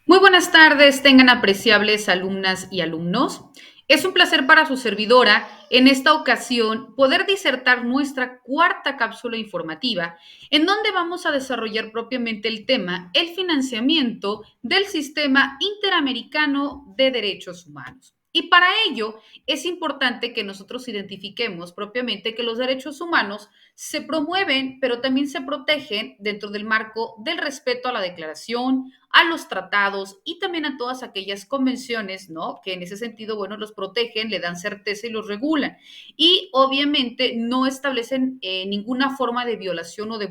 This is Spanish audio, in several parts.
Muy buenas tardes, tengan apreciables alumnas y alumnos. Es un placer para su servidora en esta ocasión poder disertar nuestra cuarta cápsula informativa, en donde vamos a desarrollar propiamente el tema, el financiamiento del Sistema Interamericano de Derechos Humanos. Y para ello es importante que nosotros identifiquemos propiamente que los derechos humanos se promueven, pero también se protegen dentro del marco del respeto a la declaración, a los tratados y también a todas aquellas convenciones, ¿no? Que en ese sentido, bueno, los protegen, le dan certeza y los regulan. Y obviamente no establecen ninguna forma de violación o de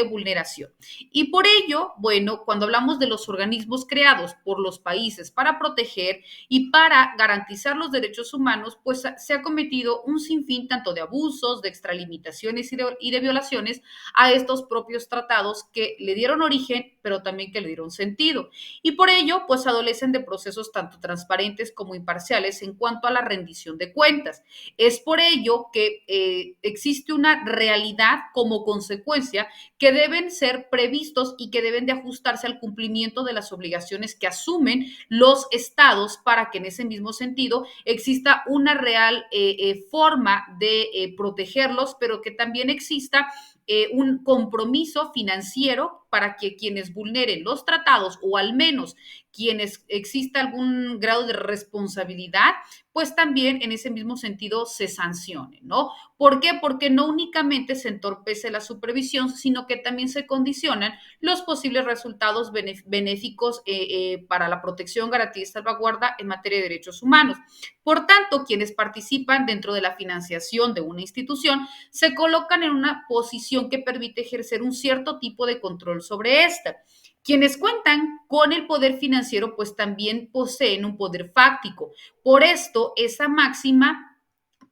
vulneración. Y por ello, bueno, cuando hablamos de los organismos creados por los países para proteger y para garantizar los derechos humanos, pues se ha cometido un sinfín tanto de abusos, de extralimitaciones y de violaciones a estos propios tratados que le dieron origen, pero también que le dieron sentido. Y por ello, pues adolecen de procesos tanto transparentes como imparciales en cuanto a la rendición de cuentas. Es por ello que existe una realidad como consecuencia que deben ser previstos y que deben de ajustarse al cumplimiento de las obligaciones que asumen los estados para que en ese mismo sentido exista una real forma de protegerlos, pero que también exista un compromiso financiero para que quienes vulneren los tratados o al menos quienes exista algún grado de responsabilidad, pues también en ese mismo sentido se sancione, ¿no? ¿Por qué? Porque no únicamente se entorpece la supervisión, sino que también se condicionan los posibles resultados benéficos para la protección, garantía y salvaguarda en materia de derechos humanos. Por tanto, quienes participan dentro de la financiación de una institución se colocan en una posición que permite ejercer un cierto tipo de control sobre esta. Quienes cuentan con el poder financiero, pues también poseen un poder fáctico. Por esto, esa máxima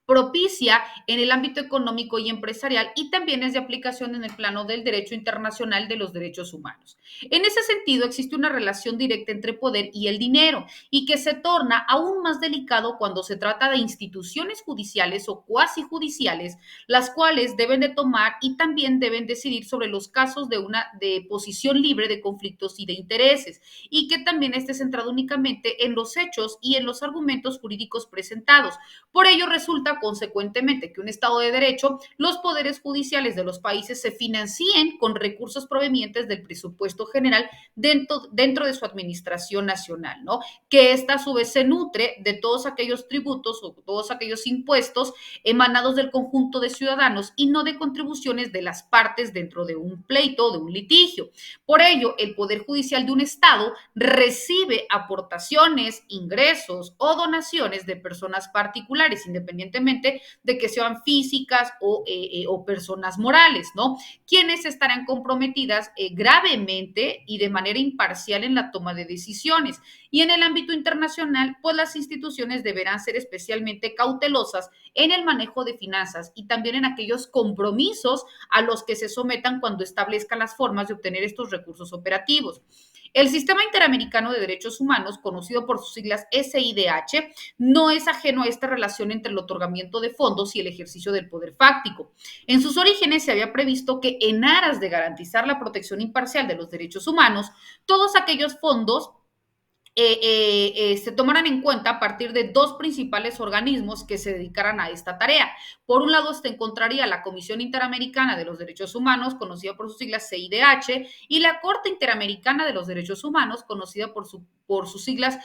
propicia en el ámbito económico y empresarial y también es de aplicación en el plano del derecho internacional de los derechos humanos. En ese sentido, existe una relación directa entre poder y el dinero y que se torna aún más delicado cuando se trata de instituciones judiciales o cuasi judiciales, las cuales deben de tomar y también deben decidir sobre los casos de una de posición libre de conflictos y de intereses y que también esté centrado únicamente en los hechos y en los argumentos jurídicos presentados. Por ello, resulta consecuentemente que un Estado de Derecho, los poderes judiciales de los países se financien con recursos provenientes del presupuesto general dentro de su administración nacional, ¿no? Que esta a su vez se nutre de todos aquellos tributos o todos aquellos impuestos emanados del conjunto de ciudadanos y no de contribuciones de las partes dentro de un pleito, de un litigio. Por ello, el Poder Judicial de un Estado recibe aportaciones, ingresos o donaciones de personas particulares, independientemente de que sean físicas o personas morales, ¿no? Quienes estarán comprometidas gravemente y de manera imparcial en la toma de decisiones. Y en el ámbito internacional, pues las instituciones deberán ser especialmente cautelosas en el manejo de finanzas y también en aquellos compromisos a los que se sometan cuando establezcan las formas de obtener estos recursos operativos. El Sistema Interamericano de Derechos Humanos, conocido por sus siglas SIDH, no es ajeno a esta relación entre el otorgamiento de fondos y el ejercicio del poder fáctico. En sus orígenes se había previsto que en aras de garantizar la protección imparcial de los derechos humanos, todos aquellos fondos se tomarán en cuenta a partir de dos principales organismos que se dedicaran a esta tarea. Por un lado, se encontraría la Comisión Interamericana de los Derechos Humanos, conocida por sus siglas CIDH, y la Corte Interamericana de los Derechos Humanos, conocida por sus siglas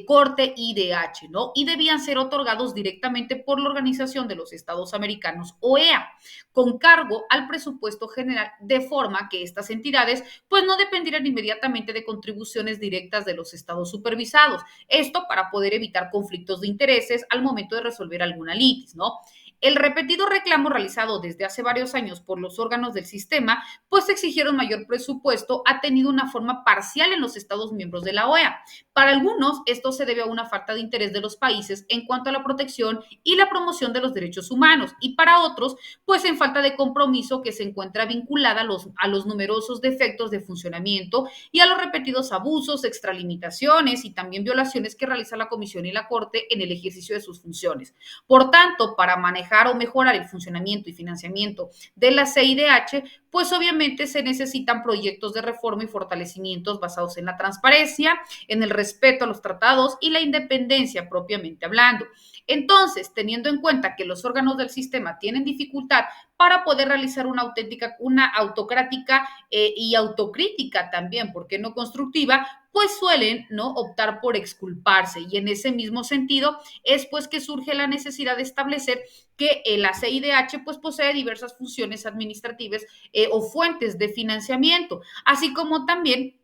Corte IDH, ¿no? Y debían ser otorgados directamente por la Organización de los Estados Americanos, OEA, con cargo al presupuesto general, de forma que estas entidades pues no dependieran inmediatamente de contribuciones directas de los estados supervisados. Esto para poder evitar conflictos de intereses al momento de resolver alguna litis, ¿no? El repetido reclamo realizado desde hace varios años por los órganos del sistema, pues exigieron mayor presupuesto, ha tenido una forma parcial en los Estados miembros de la OEA. Para algunos, esto se debe a una falta de interés de los países en cuanto a la protección y la promoción de los derechos humanos, y para otros, pues en falta de compromiso que se encuentra vinculada a los numerosos defectos de funcionamiento y a los repetidos abusos, extralimitaciones omisiones y también violaciones que realiza la Comisión y la Corte en el ejercicio de sus funciones. Por tanto, para manejar o mejorar el funcionamiento y financiamiento de la CIDH, pues obviamente se necesitan proyectos de reforma y fortalecimientos basados en la transparencia, en el respeto a los tratados y la independencia propiamente hablando. Entonces, teniendo en cuenta que los órganos del sistema tienen dificultad para poder realizar una autocrática y autocrítica también, ¿por qué no constructiva? Pues suelen no optar por exculparse, y en ese mismo sentido es pues que surge la necesidad de establecer que la CIDH pues posee diversas funciones administrativas o fuentes de financiamiento, así como también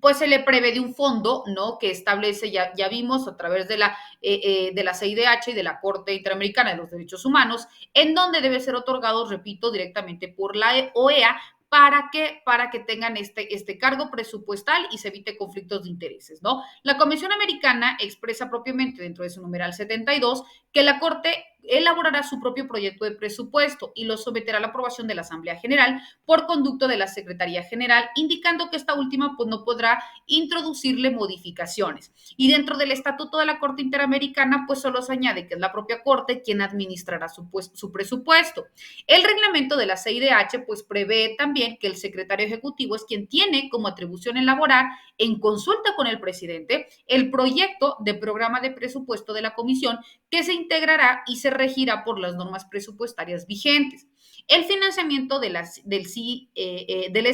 pues se le prevé de un fondo, ¿no? Que establece, ya vimos a través de la CIDH y de la Corte Interamericana de los Derechos Humanos, en donde debe ser otorgado, repito, directamente por la OEA, para que tengan este cargo presupuestal y se evite conflictos de intereses, ¿no? La Comisión Americana expresa propiamente dentro de su numeral 72 que la Corte elaborará su propio proyecto de presupuesto y lo someterá a la aprobación de la Asamblea General por conducto de la Secretaría General, indicando que esta última pues no podrá introducirle modificaciones. Y dentro del Estatuto de la Corte Interamericana pues solo se añade que es la propia Corte quien administrará su presupuesto. El reglamento de la CIDH pues prevé también que el secretario ejecutivo es quien tiene como atribución elaborar en consulta con el presidente el proyecto de programa de presupuesto de la comisión, que se integrará y se regirá por las normas presupuestarias vigentes. El financiamiento del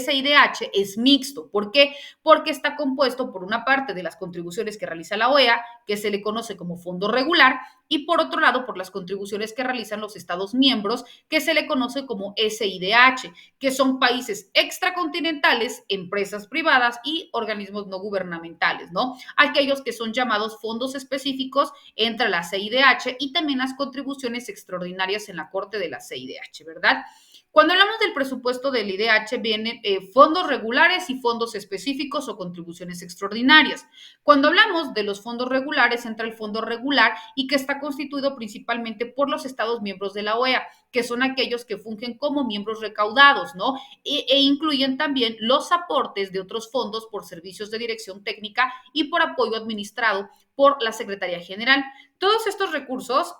SIDH es mixto. ¿Por qué? Porque está compuesto por una parte de las contribuciones que realiza la OEA, que se le conoce como fondo regular, y por otro lado por las contribuciones que realizan los Estados miembros, que se le conoce como SIDH, que son países extracontinentales, empresas privadas y organismos no gubernamentales, ¿no? Aquellos que son llamados fondos específicos entre la CIDH y también las contribuciones extraordinarias en la Corte de la CIDH, ¿verdad? Cuando hablamos del presupuesto del IDH, vienen fondos regulares y fondos específicos o contribuciones extraordinarias. Cuando hablamos de los fondos regulares, entra el fondo regular y que está constituido principalmente por los Estados miembros de la OEA, que son aquellos que fungen como miembros recaudados, ¿no? Incluyen también los aportes de otros fondos por servicios de dirección técnica y por apoyo administrado por la Secretaría General. Todos estos recursos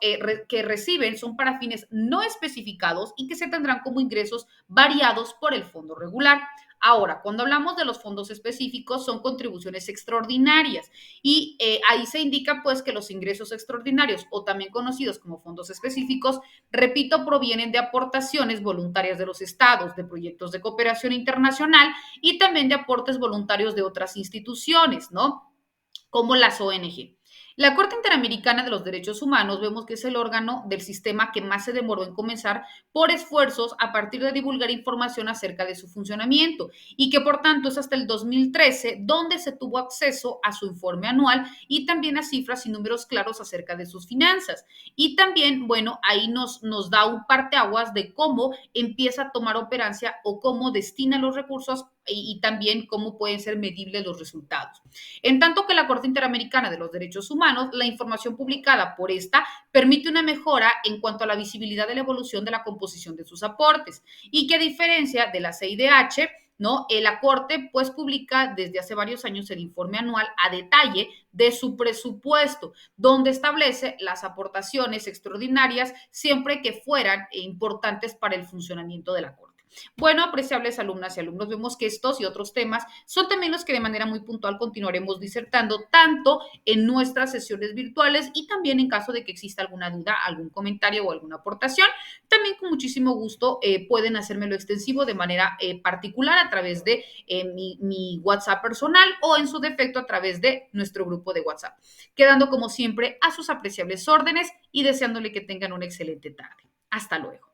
que reciben son para fines no especificados y que se tendrán como ingresos variados por el fondo regular. Ahora, cuando hablamos de los fondos específicos, son contribuciones extraordinarias y ahí se indica pues que los ingresos extraordinarios o también conocidos como fondos específicos, repito, provienen de aportaciones voluntarias de los estados, de proyectos de cooperación internacional y también de aportes voluntarios de otras instituciones, ¿no? Como las ONG. La Corte Interamericana de los Derechos Humanos vemos que es el órgano del sistema que más se demoró en comenzar por esfuerzos a partir de divulgar información acerca de su funcionamiento y que por tanto es hasta el 2013 donde se tuvo acceso a su informe anual y también a cifras y números claros acerca de sus finanzas. Y también, bueno, ahí nos da un parteaguas de cómo empieza a tomar operancia o cómo destina los recursos y también cómo pueden ser medibles los resultados. En tanto que la Corte Interamericana de los Derechos Humanos, la información publicada por esta permite una mejora en cuanto a la visibilidad de la evolución de la composición de sus aportes y que a diferencia de la CIDH, ¿no? La Corte pues publica desde hace varios años el informe anual a detalle de su presupuesto, donde establece las aportaciones extraordinarias siempre que fueran importantes para el funcionamiento de la Corte. Bueno, apreciables alumnas y alumnos, vemos que estos y otros temas son también los que de manera muy puntual continuaremos disertando tanto en nuestras sesiones virtuales y también en caso de que exista alguna duda, algún comentario o alguna aportación, también con muchísimo gusto pueden hacérmelo extensivo de manera particular a través de mi WhatsApp personal o en su defecto a través de nuestro grupo de WhatsApp. Quedando como siempre a sus apreciables órdenes y deseándole que tengan una excelente tarde. Hasta luego.